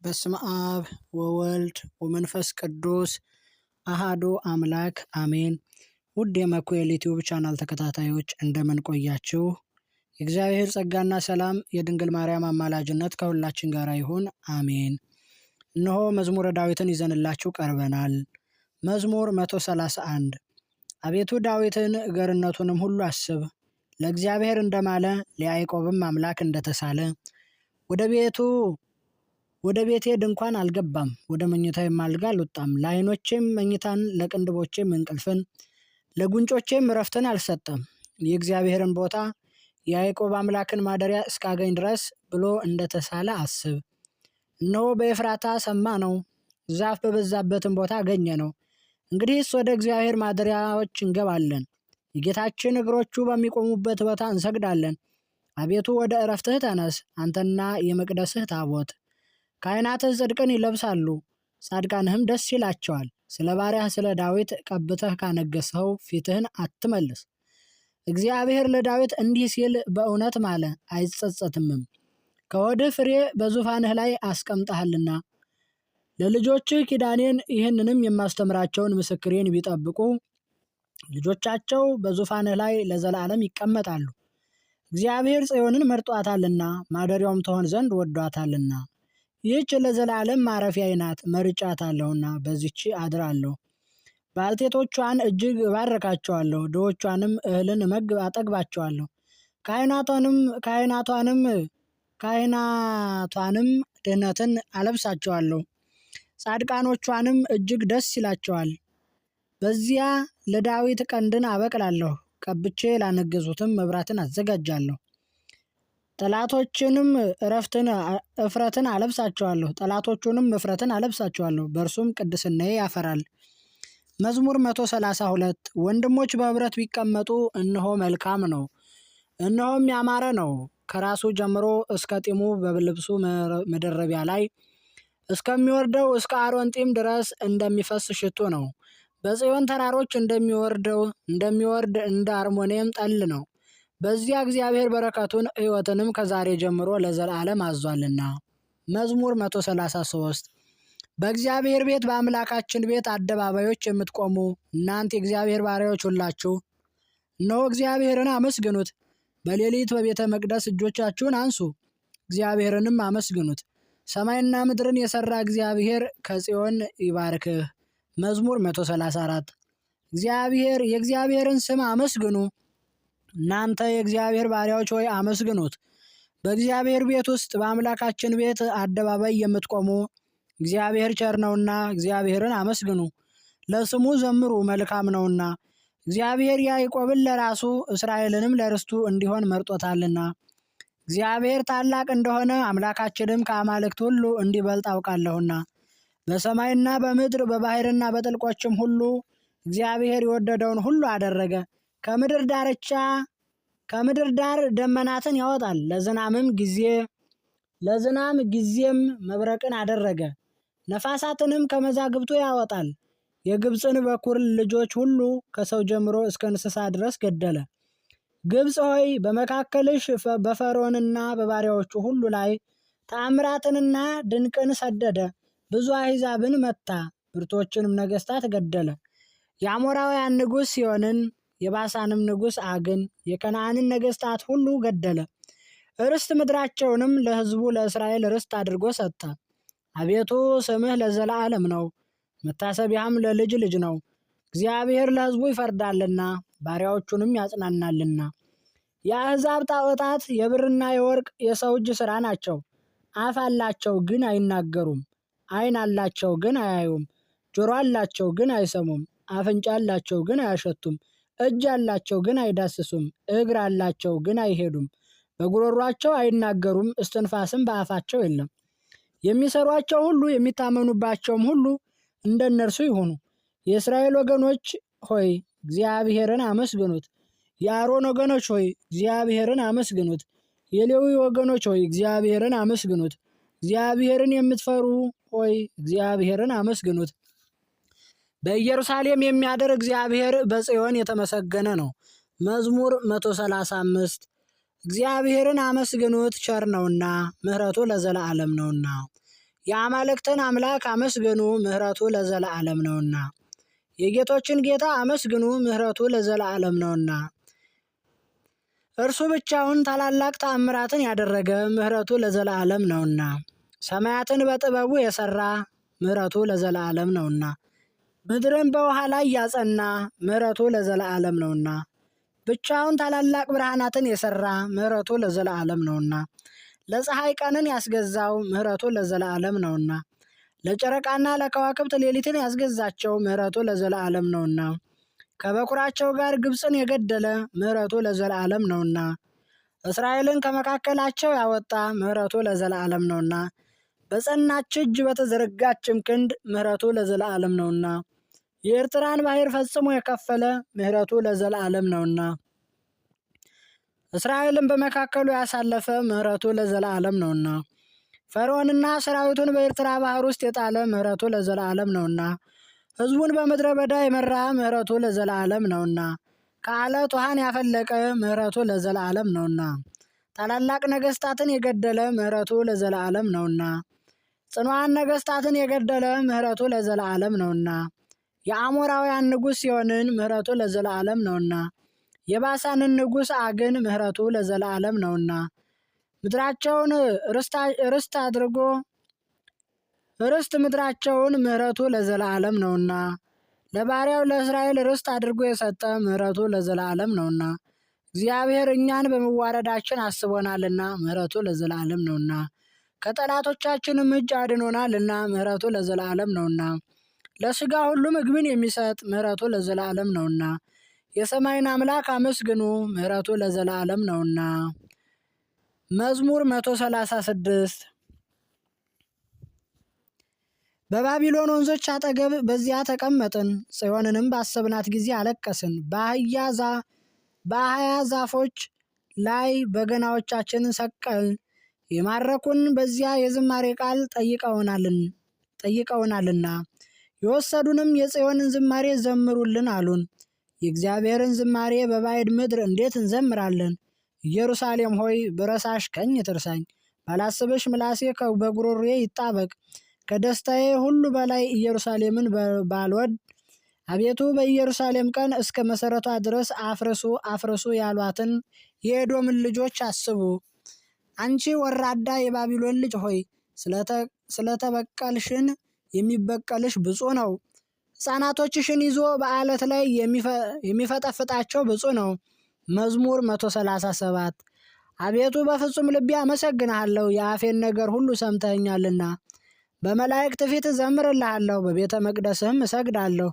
በስመ አብ ወወልድ ወመንፈስ ቅዱስ አሃዱ አምላክ አሜን። ውድ የመኮኤል ዩቲዩብ ቻናል ተከታታዮች እንደምን ቆያችሁ? የእግዚአብሔር ጸጋና ሰላም የድንግል ማርያም አማላጅነት ከሁላችን ጋር ይሁን አሜን። እነሆ መዝሙረ ዳዊትን ይዘንላችሁ ቀርበናል። መዝሙር 131 አቤቱ ዳዊትን ገርነቱንም ሁሉ አስብ። ለእግዚአብሔር እንደማለ ለያዕቆብም አምላክ እንደተሳለ ወደ ቤቴ ድንኳን አልገባም፣ ወደ መኝታዬም አልጋ አልወጣም። ለዓይኖቼም መኝታን ለቅንድቦቼም እንቅልፍን ለጉንጮቼም እረፍትን አልሰጠም። የእግዚአብሔርን ቦታ የያዕቆብ አምላክን ማደሪያ እስካገኝ ድረስ ብሎ እንደተሳለ አስብ። እነሆ በኤፍራታ ሰማ ነው፣ ዛፍ በበዛበትም ቦታ አገኘ ነው። እንግዲህስ ወደ እግዚአብሔር ማደሪያዎች እንገባለን፣ የጌታችን እግሮቹ በሚቆሙበት ቦታ እንሰግዳለን። አቤቱ ወደ ዕረፍትህ ተነስ፣ አንተና የመቅደስህ ታቦት። ካህናትህ ጽድቅን ይለብሳሉ፣ ጻድቃንህም ደስ ይላቸዋል። ስለ ባሪያህ ስለ ዳዊት ቀብተህ ካነገሥኸው ፊትህን አትመልስ። እግዚአብሔር ለዳዊት እንዲህ ሲል በእውነት ማለ፣ አይጸጸትምም። ከሆድህ ፍሬ በዙፋንህ ላይ አስቀምጠሃልና ለልጆችህ ኪዳኔን ይህንንም የማስተምራቸውን ምስክሬን ቢጠብቁ ልጆቻቸው በዙፋንህ ላይ ለዘላለም ይቀመጣሉ። እግዚአብሔር ጽዮንን መርጧታልና ማደሪያውም ትሆን ዘንድ ወዷታልና። ይህች ለዘላለም ማረፊያዬ ናት፣ መርጫታለሁና በዚች አድራለሁ። ባልቴቶቿን እጅግ እባርካቸዋለሁ፣ ድሆቿንም እህልን አጠግባቸዋለሁ። ካህናቷንም ድህነትን አለብሳቸዋለሁ፣ ጻድቃኖቿንም እጅግ ደስ ይላቸዋል። በዚያ ለዳዊት ቀንድን አበቅላለሁ፣ ቀብቼ ላነገዙትም መብራትን አዘጋጃለሁ። ጠላቶቹንም እፍረትን አለብሳቸዋለሁ፣ በእርሱም ቅድስናዬ ያፈራል። መዝሙር 132 ወንድሞች በኅብረት ቢቀመጡ እነሆ መልካም ነው፣ እነሆም ያማረ ነው። ከራሱ ጀምሮ እስከ ጢሙ በልብሱ መደረቢያ ላይ እስከሚወርደው እስከ አሮን ጢም ድረስ እንደሚፈስ ሽቱ ነው። በጽዮን ተራሮች እንደሚወርድ እንደ አርሞንዔም ጠል ነው። በዚያ እግዚአብሔር በረከቱን ሕይወትንም ከዛሬ ጀምሮ ለዘላለም አዟልና። መዝሙር 133 በእግዚአብሔር ቤት በአምላካችን ቤት አደባባዮች የምትቆሙ እናንተ የእግዚአብሔር ባሪያዎች ሁላችሁ እነሆ እግዚአብሔርን አመስግኑት። በሌሊት በቤተ መቅደስ እጆቻችሁን አንሱ፣ እግዚአብሔርንም አመስግኑት። ሰማይና ምድርን የሠራ እግዚአብሔር ከጽዮን ይባርክህ። መዝሙር 134 የእግዚአብሔርን ስም አመስግኑ። እናንተ የእግዚአብሔር ባሪያዎች ሆይ አመስግኑት። በእግዚአብሔር ቤት ውስጥ በአምላካችን ቤት አደባባይ የምትቆሙ እግዚአብሔር ቸር ነውና እግዚአብሔርን አመስግኑ። ለስሙ ዘምሩ፣ መልካም ነውና። እግዚአብሔር ያዕቆብን ለራሱ እስራኤልንም ለርስቱ እንዲሆን መርጦታልና። እግዚአብሔር ታላቅ እንደሆነ አምላካችንም ከአማልክት ሁሉ እንዲበልጥ አውቃለሁና። በሰማይና በምድር በባሕርና በጥልቆችም ሁሉ እግዚአብሔር የወደደውን ሁሉ አደረገ። ከምድር ዳር ደመናትን ያወጣል፣ ለዝናም ጊዜም መብረቅን አደረገ። ነፋሳትንም ከመዛግብቱ ያወጣል። የግብፅን በኩር ልጆች ሁሉ ከሰው ጀምሮ እስከ እንስሳ ድረስ ገደለ። ግብፅ ሆይ በመካከልሽ በፈርዖንና በባሪያዎቹ ሁሉ ላይ ተአምራትንና ድንቅን ሰደደ። ብዙ አሕዛብን መታ፣ ብርቶችንም ነገሥታት ገደለ። የአሞራውያን ንጉሥ ሲሆንን የባሳንም ንጉሥ አግን የከነዓንን ነገሥታት ሁሉ ገደለ። ርስት ምድራቸውንም ለሕዝቡ ለእስራኤል ርስት አድርጎ ሰጠ። አቤቱ ስምህ ለዘላለም ነው፣ መታሰቢያም ለልጅ ልጅ ነው። እግዚአብሔር ለሕዝቡ ይፈርዳልና ባሪያዎቹንም ያጽናናልና። የአሕዛብ ጣዖታት የብርና የወርቅ የሰው እጅ ሥራ ናቸው። አፍ አላቸው ግን አይናገሩም፣ ዓይን አላቸው ግን አያዩም፣ ጆሮ አላቸው ግን አይሰሙም፣ አፍንጫ አላቸው ግን አያሸቱም፣ እጅ አላቸው ግን አይዳስሱም፣ እግር አላቸው ግን አይሄዱም፣ በጉሮሯቸው አይናገሩም፣ እስትንፋስም በአፋቸው የለም። የሚሰሯቸው ሁሉ የሚታመኑባቸውም ሁሉ እንደ እነርሱ ይሁኑ። የእስራኤል ወገኖች ሆይ እግዚአብሔርን አመስግኑት። የአሮን ወገኖች ሆይ እግዚአብሔርን አመስግኑት። የሌዊ ወገኖች ሆይ እግዚአብሔርን አመስግኑት። እግዚአብሔርን የምትፈሩ ሆይ እግዚአብሔርን አመስግኑት። በኢየሩሳሌም የሚያድር እግዚአብሔር በጽዮን የተመሰገነ ነው። መዝሙር 135 እግዚአብሔርን አመስግኑት፣ ቸር ነውና ምሕረቱ ለዘላለም ነውና። የአማልክትን አምላክ አመስግኑ ምሕረቱ ለዘላለም ነውና። የጌቶችን ጌታ አመስግኑ ምሕረቱ ለዘላለም ነውና። እርሱ ብቻውን ታላላቅ ተአምራትን ያደረገ ምሕረቱ ለዘላለም ነውና። ሰማያትን በጥበቡ የሰራ ምሕረቱ ለዘላለም ነውና። ምድርን በውሃ ላይ ያጸና ምሕረቱ ለዘላለም ነውና። ብቻውን ታላላቅ ብርሃናትን የሰራ ምሕረቱ ለዘላለም ነውና። ለፀሐይ ቀንን ያስገዛው ምሕረቱ ለዘላለም ነውና። ለጨረቃና ለከዋክብት ሌሊትን ያስገዛቸው ምሕረቱ ለዘላለም ነውና። ከበኩራቸው ጋር ግብፅን የገደለ ምሕረቱ ለዘላለም ነውና። እስራኤልን ከመካከላቸው ያወጣ ምሕረቱ ለዘላለም ነውና። በጸናች እጅ በተዘረጋችም ክንድ ምሕረቱ ለዘላለም ነውና። የኤርትራን ባሕር ፈጽሞ የከፈለ ምሕረቱ ለዘላለም ነውና። እስራኤልን በመካከሉ ያሳለፈ ምሕረቱ ለዘላለም ነውና። ፈርዖንና ሰራዊቱን በኤርትራ ባሕር ውስጥ የጣለ ምሕረቱ ለዘላለም ነውና። ሕዝቡን በምድረ በዳ የመራ ምሕረቱ ለዘላለም ነውና። ከዓለት ውሃን ያፈለቀ ምሕረቱ ለዘላለም ነውና። ታላላቅ ነገሥታትን የገደለ ምሕረቱ ለዘላለም ነውና። ጽኑዓን ነገሥታትን የገደለ ምሕረቱ ለዘላለም ነውና። የአሞራውያን ንጉሥ ሲሆንን ምሕረቱ ለዘላለም ነውና። የባሳንን ንጉሥ አግን ምሕረቱ ለዘላለም ነውና። ምድራቸውን ርስት አድርጎ ርስት ምድራቸውን ምሕረቱ ለዘላለም ነውና። ለባሪያው ለእስራኤል ርስት አድርጎ የሰጠ ምሕረቱ ለዘላለም ነውና። እግዚአብሔር እኛን በመዋረዳችን አስቦናልና ምሕረቱ ለዘላለም ነውና። ከጠላቶቻችንም እጅ አድኖናልና ምሕረቱ ለዘላለም ነውና። ለሥጋ ሁሉ ምግብን የሚሰጥ ምሕረቱ ለዘላለም ነውና። የሰማይን አምላክ አመስግኑ ምሕረቱ ለዘላለም ነውና። መዝሙር 136 በባቢሎን ወንዞች አጠገብ በዚያ ተቀመጥን፣ ጽዮንንም ባሰብናት ጊዜ አለቀስን። በአህያ ዛፎች ላይ በገናዎቻችንን ሰቀልን። የማረኩን በዚያ የዝማሬ ቃል ጠይቀውናልና የወሰዱንም የጽዮንን ዝማሬ ዘምሩልን አሉን። የእግዚአብሔርን ዝማሬ በባዕድ ምድር እንዴት እንዘምራለን? ኢየሩሳሌም ሆይ ብረሳሽ ቀኝ ትርሳኝ፣ ባላስብሽ ምላሴ በጉሮሮዬ ይጣበቅ። ከደስታዬ ሁሉ በላይ ኢየሩሳሌምን ባልወድ። አቤቱ በኢየሩሳሌም ቀን እስከ መሠረቷ ድረስ አፍርሱ አፍርሱ ያሏትን የኤዶምን ልጆች አስቡ። አንቺ ወራዳ የባቢሎን ልጅ ሆይ ስለተበቀልሽን የሚበቀልሽ ብፁዕ ነው። ሕፃናቶችሽን ይዞ በዓለት ላይ የሚፈጠፍጣቸው ብፁዕ ነው። መዝሙር 137 አቤቱ በፍጹም ልቤ አመሰግንሃለሁ፣ የአፌን ነገር ሁሉ ሰምተኸኛልና። በመላእክት ፊት እዘምርልሃለሁ፣ በቤተ መቅደስህም እሰግዳለሁ።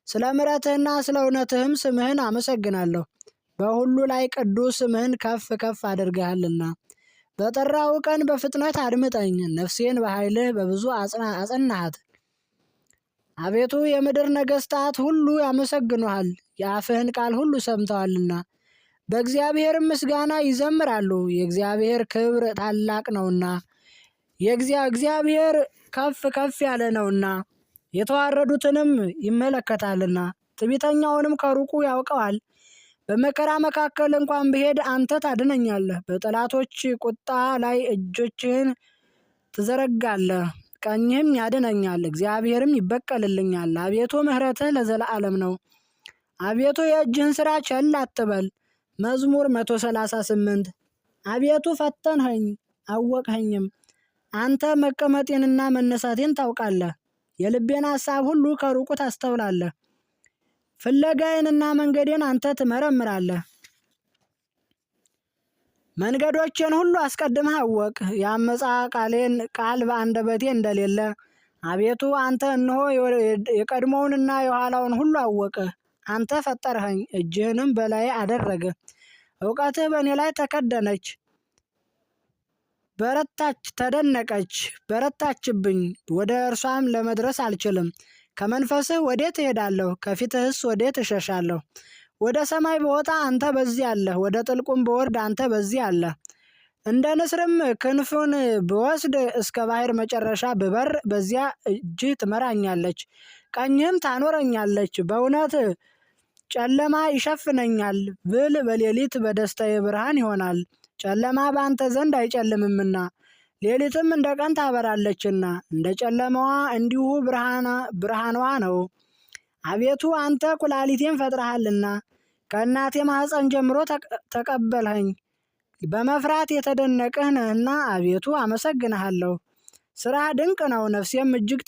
ስለ ምሕረትህና ስለ እውነትህም ስምህን አመሰግናለሁ። በሁሉ ላይ ቅዱስ ስምህን ከፍ ከፍ አድርገሃልና። በጠራው ቀን በፍጥነት አድምጠኝ፣ ነፍሴን በኃይልህ በብዙ አጸናሃት። አቤቱ የምድር ነገሥታት ሁሉ ያመሰግኑሃል፣ የአፍህን ቃል ሁሉ ሰምተዋልና። በእግዚአብሔርም ምስጋና ይዘምራሉ፣ የእግዚአብሔር ክብር ታላቅ ነውና። እግዚአብሔር ከፍ ከፍ ያለ ነውና የተዋረዱትንም ይመለከታልና። ትዕቢተኛውንም ከሩቁ ያውቀዋል። በመከራ መካከል እንኳን ብሄድ አንተ ታድነኛለህ። በጠላቶች ቁጣ ላይ እጆችህን ትዘረጋለህ፣ ቀኝህም ያድነኛል፣ እግዚአብሔርም ይበቀልልኛል። አቤቱ ምሕረትህ ለዘላለም ነው። አቤቱ የእጅህን ሥራ ቸል አትበል። መዝሙር 138 አቤቱ ፈተንኸኝ አወቅኸኝም። አንተ መቀመጤንና መነሳቴን ታውቃለህ። የልቤን ሐሳብ ሁሉ ከሩቁ ታስተውላለህ። ፍለጋዬንና መንገዴን አንተ ትመረምራለህ። መንገዶቼን ሁሉ አስቀድመህ አወቅህ። የአመፃ ቃል በአንደበቴ እንደሌለ አቤቱ አንተ እነሆ የቀድሞውንና የኋላውን ሁሉ አወቅህ። አንተ ፈጠርኸኝ፣ እጅህንም በላዬ አደረግህ። እውቀትህ በእኔ ላይ ተከደነች፣ ተደነቀች፣ በረታችብኝ። ወደ እርሷም ለመድረስ አልችልም። ከመንፈስህ ወዴት እሄዳለሁ? ከፊትህስ ወዴት እሸሻለሁ? ወደ ሰማይ ብወጣ አንተ በዚህ አለህ፣ ወደ ጥልቁም ብወርድ አንተ በዚህ አለህ። እንደ ንስርም ክንፉን ብወስድ እስከ ባሕር መጨረሻ ብበር በዚያ እጅህ ትመራኛለች፣ ቀኝህም ታኖረኛለች። በእውነት ጨለማ ይሸፍነኛል ብል በሌሊት በደስታዬ ብርሃን ይሆናል። ጨለማ በአንተ ዘንድ አይጨልምምና ሌሊትም እንደ ቀን ታበራለችና እንደ ጨለማዋ እንዲሁ ብርሃኗ ነው። አቤቱ አንተ ኩላሊቴን ፈጥረሃልና ከእናቴ ማኅፀን ጀምሮ ተቀበልኸኝ። በመፍራት የተደነቅህ ነህና አቤቱ አመሰግንሃለሁ። ሥራህ ድንቅ ነው፣ ነፍሴም እጅግ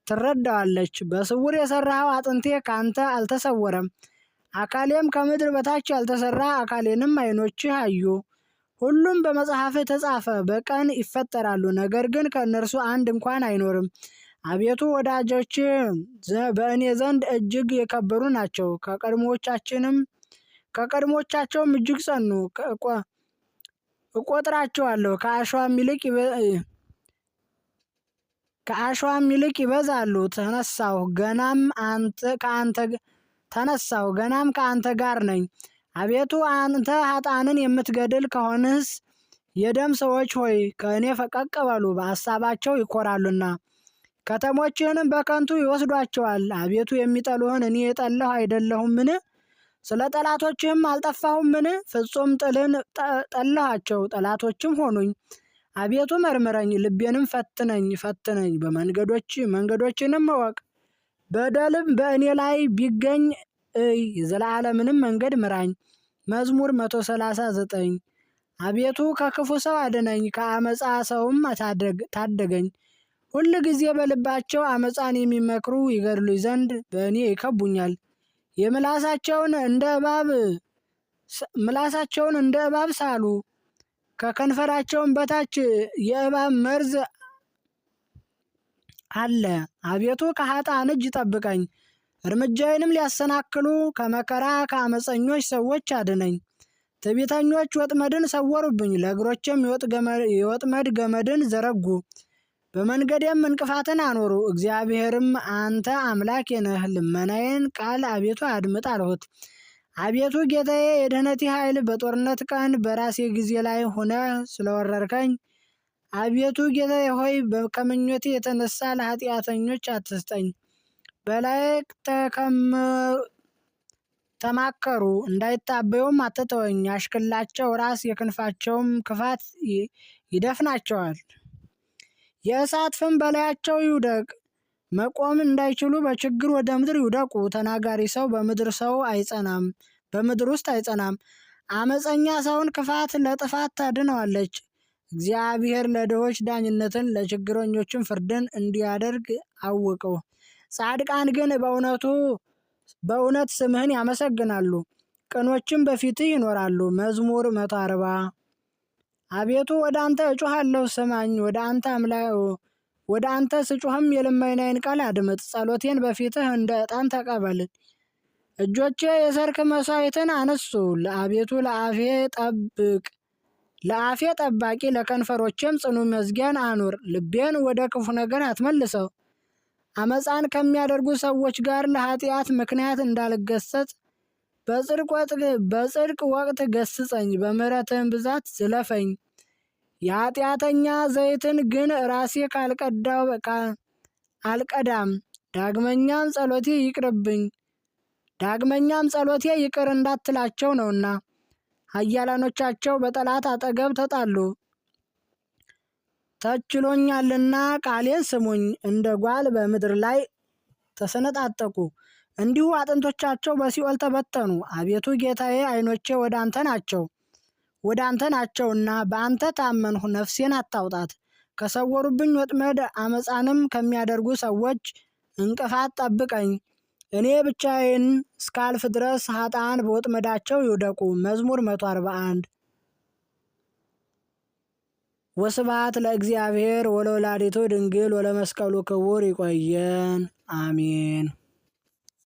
ትረዳዋለች። በስውር የሠራኸው አጥንቴ ካንተ አልተሰወረም፣ አካሌም ከምድር በታች ያልተሠራ አካሌንም ዓይኖችህ አዩ። ሁሉም በመጽሐፍህ ተጻፈ፣ በቀን ይፈጠራሉ፣ ነገር ግን ከእነርሱ አንድ እንኳን አይኖርም። አቤቱ ወዳጆች በእኔ ዘንድ እጅግ የከበሩ ናቸው፣ ከቀድሞቻቸውም እጅግ ጸኑ። እቆጥራቸዋለሁ፣ ከአሸዋም ይልቅ ይበዛሉ። ተነሳሁ፣ ገናም ከአንተ ጋር ነኝ። አቤቱ አንተ ኃጥአንን የምትገድል ከሆንህስ የደም ሰዎች ሆይ ከእኔ ፈቀቅ በሉ፣ በሐሳባቸው ይኮራሉና ከተሞችህንም በከንቱ ይወስዷቸዋል። አቤቱ የሚጠሉህን እኔ የጠላሁ አይደለሁምን? ስለ ጠላቶችህም አልጠፋሁምን? ፍጹም ጥልን ጠላኋቸው፣ ጠላቶችም ሆኑኝ። አቤቱ መርምረኝ፣ ልቤንም ፈትነኝ፣ መንገዶችንም እወቅ። በደልም በእኔ ላይ ቢገኝ የዘላለምንም መንገድ ምራኝ። መዝሙር 139 አቤቱ ከክፉ ሰው አድነኝ፣ ከአመፃ ሰውም ታደገኝ። ሁል ጊዜ በልባቸው አመፃን የሚመክሩ ይገድሉኝ ዘንድ በእኔ ይከቡኛል። ምላሳቸውን እንደ እባብ ሳሉ፣ ከከንፈራቸውም በታች የእባብ መርዝ አለ። አቤቱ ከኃጥአን እጅ ጠብቀኝ፣ እርምጃዬንም ሊያሰናክሉ ከመከራ ከአመፀኞች ሰዎች አድነኝ። ትዕቢተኞች ወጥመድን ሰወሩብኝ፣ ለእግሮቼም የወጥመድ ገመድን ዘረጉ፣ በመንገዴም እንቅፋትን አኖሩ። እግዚአብሔርም አንተ አምላኬ ነህ፣ ልመናዬን ቃል አቤቱ አድምጥ አልሁት። አቤቱ ጌታዬ፣ የድኅነቴ ኃይል በጦርነት ቀን በራሴ ጊዜ ላይ ሆነህ ስለወረርከኝ፣ አቤቱ ጌታዬ ሆይ ከምኞቴ የተነሳ ለኃጢአተኞች አትስጠኝ። በላዬ ተማከሩ፣ እንዳይታበዩም አትተወኝ። ያሽክላቸው ራስ የክንፋቸውም ክፋት ይደፍናቸዋል። የእሳት ፍም በላያቸው ይውደቅ፣ መቆም እንዳይችሉ በችግር ወደ ምድር ይውደቁ። ተናጋሪ ሰው በምድር ውስጥ አይጸናም። አመፀኛ ሰውን ክፋት ለጥፋት ታድነዋለች። እግዚአብሔር ለድሆች ዳኝነትን ለችግረኞችም ፍርድን እንዲያደርግ አወቀው። ጻድቃን ግን በእውነት ስምህን ያመሰግናሉ፣ ቅኖችም በፊትህ ይኖራሉ። መዝሙር 140 አቤቱ ወደ አንተ እጮሃለሁ፣ ስማኝ። ወደ አንተ ስጮህም የልመናዬን ቃል አድምጥ። ጸሎቴን በፊትህ እንደ ዕጣን ተቀበል። እጆቼ የሰርክ መሥዋዕትን አነሱ። አቤቱ ለአፌ ጠባቂ ለከንፈሮቼም ጽኑ መዝጊያን አኑር። ልቤን ወደ ክፉ ነገር አትመልሰው። አመፃን ከሚያደርጉ ሰዎች ጋር ለኃጢአት ምክንያት እንዳልገሰጽ በጽድቅ ወቅት ገስጸኝ፣ በምሕረትህም ብዛት ዝለፈኝ። የኃጢአተኛ ዘይትን ግን ራሴ አልቀዳም። ዳግመኛም ጸሎቴ ይቅር እንዳትላቸው ነውና። ኃያላኖቻቸው በጠላት አጠገብ ተጣሉ፣ ተችሎኛልና ቃሌን ስሙኝ። እንደ ጓል በምድር ላይ ተሰነጣጠቁ፣ እንዲሁ አጥንቶቻቸው በሲኦል ተበተኑ። አቤቱ ጌታዬ፣ ዓይኖቼ ወደ አንተ ናቸውና በአንተ ታመንሁ። ነፍሴን አታውጣት። ከሰወሩብኝ ወጥመድ አመፃንም ከሚያደርጉ ሰዎች እንቅፋት ጠብቀኝ። እኔ ብቻዬን እስካልፍ ድረስ ኃጥአን በወጥመዳቸው ይውደቁ። መዝሙር 141 ወስብሐት ለእግዚአብሔር ወለወላዲቱ ድንግል ወለመስቀሉ ክቡር። ይቆየን። አሜን።